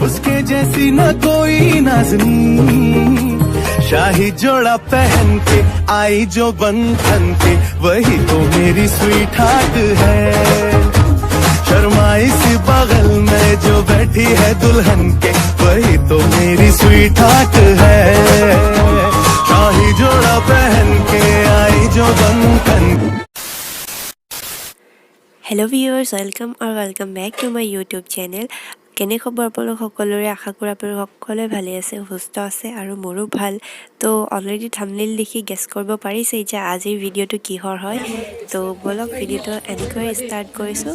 उसके जैसी न कोई नाज़नी शाही जोड़ा पहन के आई जो बंधन के वही तो मेरी स्वीट हार्ट है शर्माई सी बगल में जो बैठी है दुल्हन के वही तो मेरी स्वीट हार्ट है शाही जोड़ा पहन के आई जो बंधन। Hello viewers, welcome back to my YouTube channel. কেনে খবৰ আপোনালোক সকলোৰে আশা কৰোঁ আপোনালোক সকলোৱে ভালে আছে সুস্থ আছে আৰু মোৰো ভাল তো অলৰেডি থাম্বনেইল দেখি গেছ কৰিব পাৰিছে যে আজিৰ ভিডিঅ'টো কিহৰ হয় তো বলক ভিডিঅ'টো এনেকৈ ষ্টাৰ্ট কৰিছোঁ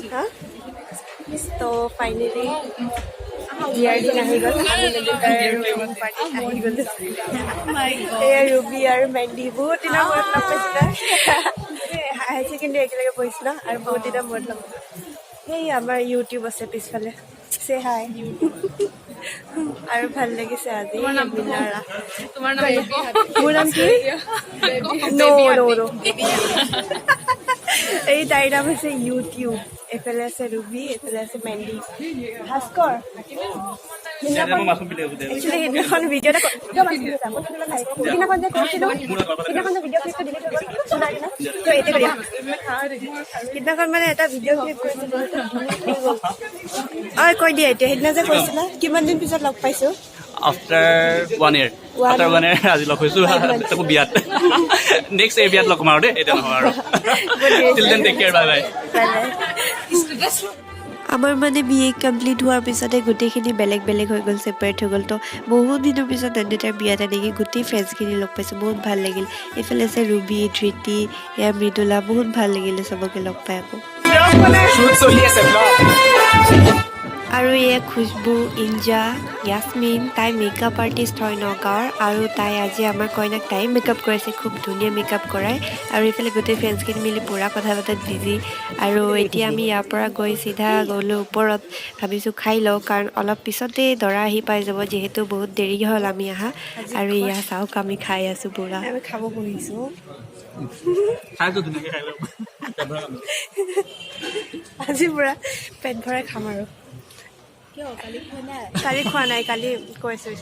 তো ফাইনেলি ইয়াৰ দিন আহি গ'ল ৰুবি আৰু মেণ্ডি বহুত দিনৰ মূৰত লগ পাইছিলে হাই ছেকেণ্ডেৰী একেলগে পঢ়িছিলোঁ আৰু বহুত দিনৰ মূৰত লগ সেই আমাৰ ইউটিউব আছে পিছফালে সে হাই আৰু ভাল লাগিছে আজি মিনাৰা তোমাৰ নাম মোৰ নাম কি নো এই তাইৰ নাম হৈছে ইউটিউব এফালে আছে ৰুবি এফালে আছে মেণ্ডি ভাস্কৰ সেইদিনাখন ভিডিঅ' সিদিনাখন মানে এটা ভিডিঅ' ক্লিপ কৰিছিলো কৈ দিয়া এতিয়া সেইদিনা যে কৈছিলা কিমান দিন পিছত লগ পাইছো After 1 year আজি লগ হৈছো তাকো বিয়াত নেক্সট এই বিয়াত লগ মাৰো দে এটা নহয় আৰু till then take care bye bye আমাৰ মানে বিএ কমপ্লিট হোৱাৰ পিছতে গোটেইখিনি বেলেগ বেলেগ হৈ গ'ল ছেপাৰেট হৈ গ'ল তো বহুত দিনৰ পিছত নন্দিতাৰ বিয়াত এনেকৈ গোটেই ফ্ৰেণ্ডছখিনি লগ পাইছোঁ বহুত ভাল লাগিল এইফালে আছে ৰুবি ধৃতি এয়া মৃদুলা বহুত ভাল লাগিলে চবকে লগ পাই আকৌ আৰু এয়া খুশবু ইঞ্জা ইয়াসমিন তাই মেকআপ আৰ্টিষ্ট হয় নগাঁৱৰ আৰু তাই আজি আমাৰ কইনাক তাই মেকআপ কৰাইছে খুব ধুনীয়া মেকআপ কৰাই আৰু এইফালে গোটেই ফ্ৰেণ্ডছখিনি মিলি পুৰা কথা পতাত বিজি আৰু এতিয়া আমি ইয়াৰ পৰা গৈ চিধা গ'লোঁ ওপৰত ভাবিছোঁ খাই লওঁ কাৰণ অলপ পিছতে দৰা আহি পাই যাব যিহেতু বহুত দেৰি হ'ল আমি আহা আৰু এয়া চাওক আমি খাই আছোঁ পুৰা আমি খাব বহিছোঁ আজি পুৰা পেট ভৰাই খাম আৰু কালি খোৱা নাই কালি কৈছোঁ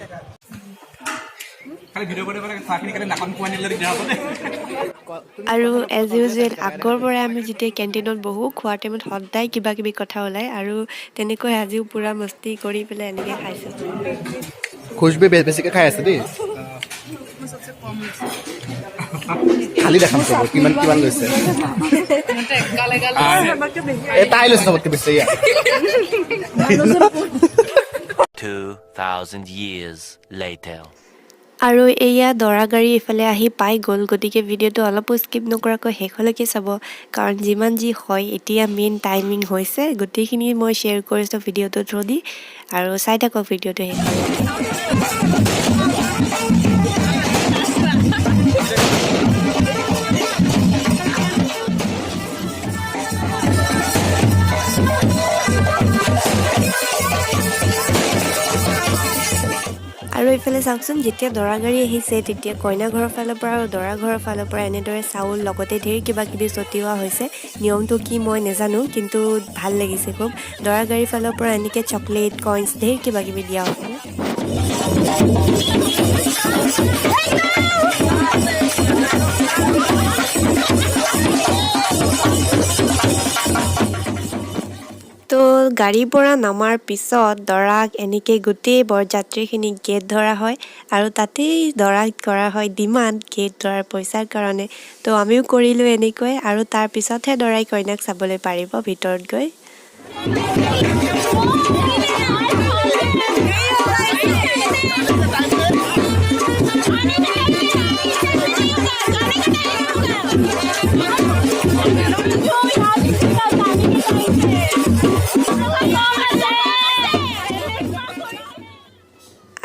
আৰু এজ ইউজুৱেল আগৰ পৰাই আমি যেতিয়া কেণ্টিনত বহোঁ খোৱাৰ টাইমত সদায় কিবা কিবি কথা ওলায় আৰু তেনেকৈ আজিও পূৰা মস্তি কৰি পেলাই এনেকৈ খাইছোঁ খুশবু বেছিকৈ খাই আছে দেই খালি দেখাম চব কিমান কিমান লৈছে তাই লৈছে চবতকৈ বেছি 2000 years later আৰু এয়া দৰা গাড়ী ইফালে আহি পাই গ'ল গতিকে ভিডিঅ'টো অলপো স্কিপ নকৰাকৈ শেষলৈকে চাব কাৰণ যিমান যি হয় এতিয়া মেইন টাইমিং হৈছে গোটেইখিনি মই শ্বেয়াৰ কৰিছোঁ ভিডিঅ'টো থ্ৰু দি আৰু চাই থাকক ভিডিঅ'টো শেষলৈকে আৰু এইফালে চাওকচোন যেতিয়া দৰা গাড়ী আহিছে তেতিয়া কইনা ঘৰৰ ফালৰ পৰা আৰু দৰা ঘৰৰ ফালৰ পৰা এনেদৰে চাউল লগতে ঢেৰ কিবা কিবি ছটিওৱা হৈছে নিয়মটো কি মই নাজানো কিন্তু ভাল লাগিছে খুব দৰা গাড়ীৰ ফালৰ পৰা এনেকৈ চকলেট কইনছ ঢেৰ কিবা কিবি দিয়া হৈছে তো গাড়ীৰ পৰা নামাৰ পিছত দৰাক এনেকৈ গোটেই বৰযাত্ৰীখিনি গেট ধৰা হয় আৰু তাতেই দৰাক কৰা হয় ডিমাণ্ড গেট ধৰাৰ পইচাৰ কাৰণে তো আমিও কৰিলোঁ এনেকৈ আৰু তাৰ পিছতহে দৰাই কইনাক চাবলৈ পাৰিব ভিতৰত গৈ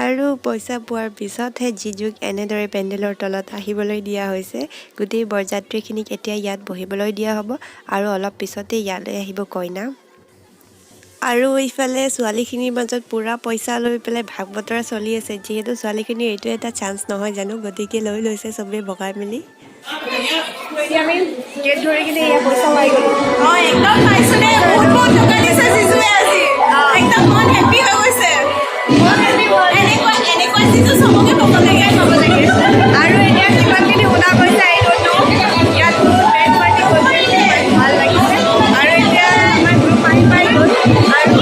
আৰু পইচা পোৱাৰ পিছতহে জিজুক এনেদৰে পেণ্ডেলৰ তলত আহিবলৈ দিয়া হৈছে গোটেই বৰযাত্ৰীখিনিক এতিয়া ইয়াত বহিবলৈ দিয়া হ'ব আৰু অলপ পিছতে ইয়ালৈ আহিব কইনা আৰু ইফালে ছোৱালীখিনিৰ মাজত পুৰা পইচা লৈ পেলাই ভাগ বতৰা চলি আছে যিহেতু ছোৱালীখিনিৰ এইটো এটা চান্স নহয় জানো গতিকে লৈ লৈছে চবেই ভগাই মেলি আমি গেট ধৰি কিনে এয়া পইচা পাই গ'লো একদম পাইছো দেই বহুত বহুত টকা দিছে জিজুৱে আজি একদম মন হেপী হৈ গৈছে এনেকুৱা জিজু চবকে পাব লাগে আৰু এতিয়া কিমানখিনি শুনা গৈছে এই ৰ'দটো ইয়াত বহুত বেণ্ড পাৰ্টি গৈছে ভাল লাগিছে আৰু এতিয়া আমাৰ গ্ৰুপ আহি পাই গ'ল আৰু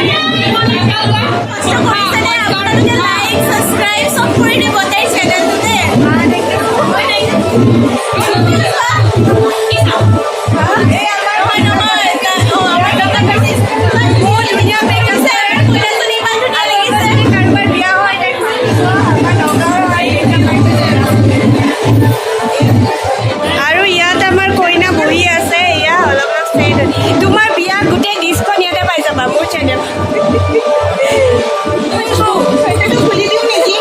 ইয়াত মই আপোনালোকে লাইক ছাবস্ক্ৰাইব চব কৰি দিব তাই চেনেলটোতে বহুত ধুনীয়া বেগ আছে ফুলজনী ইমান ধুনীয়া লাগিছে কাৰোবাৰ বিয়া হয় আৰু ইয়াত আমাৰ কইনা বহি আছে এয়া অলপ অলপ ফ্ৰেণ্ড তোমাৰ বিয়া গোটেই ডিছখন ইয়াতে পাই যাবা মোৰ চেনেল চুৱেটাৰটো খুলি দিওঁ নেকি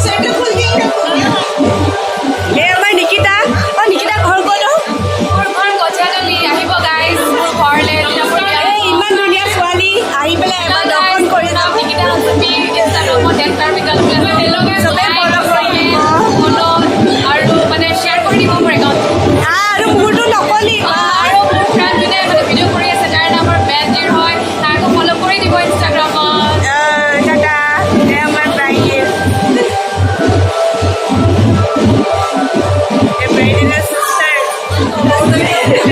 চুৱেটাৰ খুলি দিওঁ এই আমাৰ নিকিতা নিকিতা ঘৰ ক'ত মোৰ ঘৰ গজালি আহিব গাইজ মোৰ ঘৰলৈ এই ইমান ধুনীয়া ছোৱালী আহি পেলাই এবাৰ দৰ্শন কৰি যাওঁ আৰু মানে শ্বেয়াৰ কৰি দিব মোৰ একাউণ্ট আৰু মোৰতো নকলি আৰু মোৰ ফ্ৰেণ্ড যোনে মানে ভিডিঅ' কৰি আছে তাৰ নামৰ বেজিৰ হয় তাকো ফ'ল' কৰি দিব ইনষ্টাগ্ৰামত টাটা এই আমাৰ ব্ৰাইডেল ব্ৰাইডেলৰ চিষ্টাৰ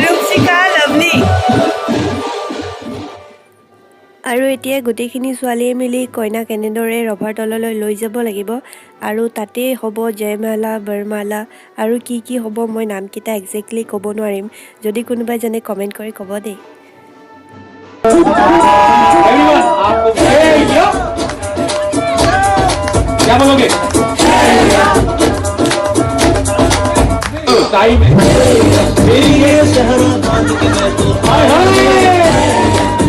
ৰূপচিকা লাভলি আৰু এতিয়া গোটেইখিনি ছোৱালীয়ে মিলি কইনাক এনেদৰে ৰভাৰ তললৈ লৈ যাব লাগিব আৰু তাতেই হ'ব জয়মালা বৰমালা আৰু কি কি হ'ব মই নামকেইটা একজেক্টলি ক'ব নোৱাৰিম যদি কোনোবাই জানে কমেণ্ট কৰি ক'ব দেই क्या बोलोगे टाइम है मेरी ये शहरा बांध के मैं तो आया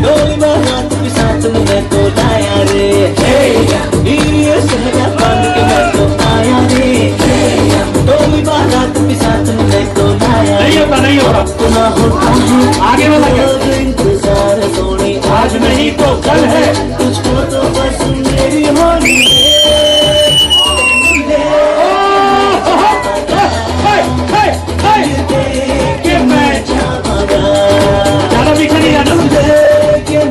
डोली बारात के साथ में मैं तो लाया रे मेरी ये शहरा बांध के मैं तो आया रे डोली बारात के साथ में मैं तो लाया नहीं होता अपना होता है आगे वाला इंतजार सोनी आज नहीं तो कल है तुझको तो बस मेरी होनी ज्यादा पीछे नहीं जाना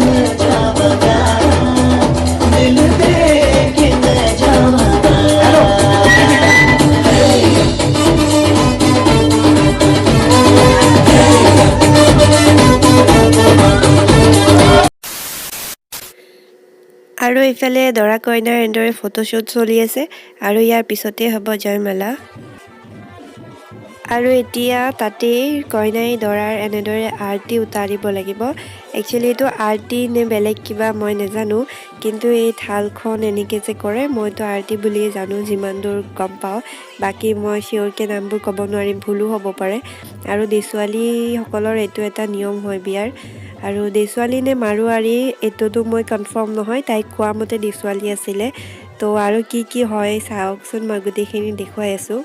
আৰু ইফালে দৰা কইনাৰ এনেদৰে ফটোশ্বুট চলি আছে আৰু ইয়াৰ পিছতে হ'ব জয়মালা আৰু এতিয়া তাতেই কইনাই দৰাৰ এনেদৰে আৰতি উতাৰিব লাগিব একচুৱেলি এইটো আৰতি নে বেলেগ কিবা মই নাজানো কিন্তু এই থালখন এনেকৈ যে কৰে মইতো আৰতি বুলিয়ে জানো যিমান দূৰ গম পাওঁ বাকী মই চিয়ৰকৈ নামবোৰ ক'ব নোৱাৰিম ভুলো হ'ব পাৰে আৰু দেছোৱালীসকলৰ এইটো এটা নিয়ম হয় বিয়াৰ আৰু দেছোৱালী নে মাৰোৱাৰী এইটোতো মই কনফাৰ্ম নহয় তাইক কোৱা মতে দেছোৱালী আছিলে তো আৰু কি কি হয় চাওকচোন মই গোটেইখিনি দেখুৱাই আছোঁ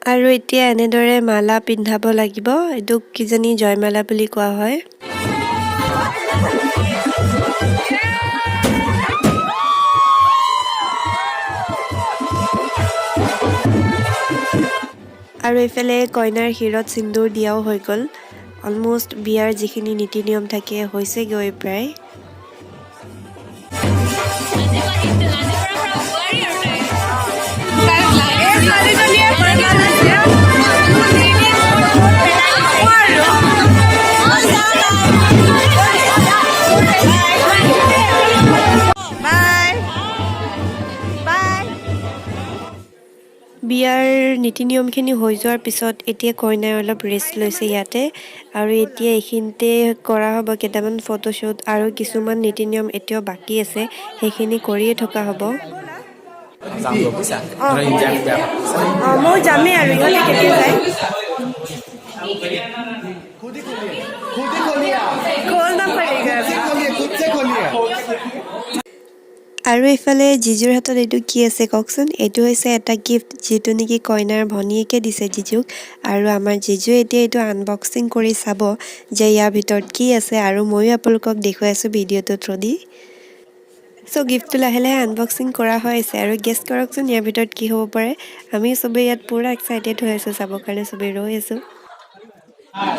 আৰু এতিয়া এনেদৰে মালা পিন্ধাব লাগিব এইটোক কিজানি জয়মালা বুলি কোৱা হয় আৰু এইফালে কইনাৰ শিৰত সিন্দুৰ দিয়াও হৈ গ'ল অলমোষ্ট বিয়াৰ যিখিনি নীতি নিয়ম থাকে হৈছেগৈ প্ৰায় বিয়াৰ নীতি নিয়মখিনি হৈ যোৱাৰ পিছত এতিয়া কইনাই অলপ ৰেষ্ট লৈছে ইয়াতে আৰু এতিয়া এইখিনিতে কৰা হ'ব কেইটামান ফটোশ্বুট আৰু কিছুমান নীতি নিয়ম এতিয়াও বাকী আছে সেইখিনি কৰিয়ে থকা হ'ব মই যামেই আৰু ইহঁতে কেতিয়া যায় আৰু এইফালে জিজুৰ হাতত এইটো কি আছে কওকচোন এইটো হৈছে এটা গিফ্ট যিটো নেকি কইনাৰ ভনীয়েকে দিছে জিজুক আৰু আমাৰ জিজুৱে এতিয়া এইটো আনবক্সিং কৰি চাব যে ইয়াৰ ভিতৰত কি আছে আৰু ময়ো আপোনালোকক দেখুৱাই আছোঁ ভিডিঅ'টো থ্ৰুদি চ' গিফ্টটো লাহে লাহে আনবক্সিং কৰা হৈ আছে আৰু গেছ কৰকচোন ইয়াৰ ভিতৰত কি হ'ব পাৰে আমি চবেই ইয়াত পুৰা এক্সাইটেড হৈ আছোঁ চাবৰ কাৰণে চবেই ৰৈ আছোঁ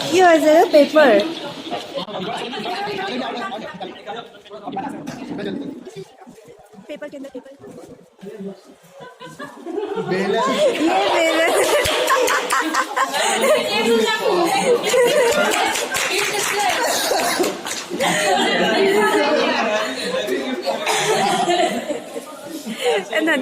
কি হৈছে পেপাৰ पेपर के अंदर पेपर and then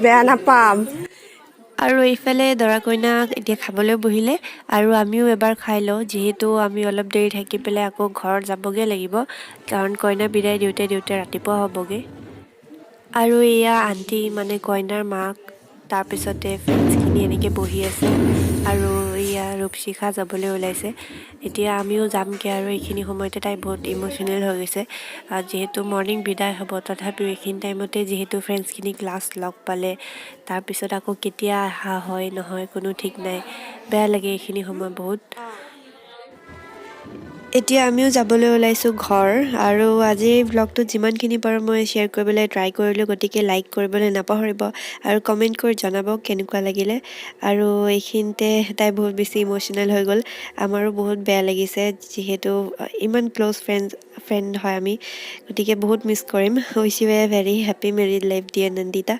বেয়া নাপাম আৰু এইফালে দৰা কইনাক এতিয়া খাবলৈ বহিলে আৰু আমিও এবাৰ খাই লওঁ যিহেতু আমি অলপ দেৰি থাকি পেলাই আকৌ ঘৰত যাবগৈ লাগিব কাৰণ কইনা বিদায় দিওঁতে ৰাতিপুৱা হ'বগৈ আৰু এয়া আণ্টি মানে কইনাৰ মাক তাৰপিছতে ফ্ৰেণ্ডছখিনি এনেকৈ বহি আছে আৰু এয়া ৰূপশিখা যাবলৈ ওলাইছে এতিয়া আমিও যামগৈ আৰু এইখিনি সময়তে তাই বহুত ইম'চনেল হৈ গৈছে যিহেতু মৰ্ণিং বিদায় হ'ব তথাপিও এইখিনি টাইমতে যিহেতু ফ্ৰেণ্ডছখিনিক লাষ্ট লগ পালে তাৰপিছত আকৌ কেতিয়া অহা হয় নহয় কোনো ঠিক নাই বেয়া লাগে এইখিনি সময় বহুত এতিয়া আমিও যাবলৈ ওলাইছোঁ ঘৰ আৰু আজিৰ ব্লগটোত যিমানখিনি পাৰোঁ মই শ্বেয়াৰ কৰিবলৈ ট্ৰাই কৰিলোঁ গতিকে লাইক কৰিবলৈ নাপাহৰিব আৰু কমেণ্ট কৰি জনাব কেনেকুৱা লাগিলে আৰু এইখিনিতে তাই বহুত বেছি ইম'চনেল হৈ গ'ল আমাৰো বহুত বেয়া লাগিছে যিহেতু ইমান ক্ল'জ ফ্ৰেণ্ড হয় আমি গতিকে বহুত মিছ কৰিম wish you a very happy married life dear Nandita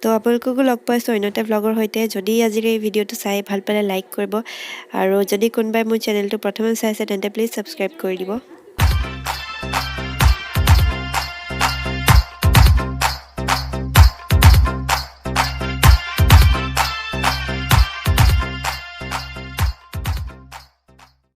তো আপোনালোককো লগ পাইছোঁ অন্য এটা ব্লগৰ সৈতে যদি আজিৰ এই ভিডিঅ'টো চাই ভাল পালে লাইক কৰিব আৰু যদি কোনোবাই মোৰ চেনেলটো প্ৰথমে চাইছে তেন্তে প্লিজ ছাবস্ক্ৰাইব কৰি দিব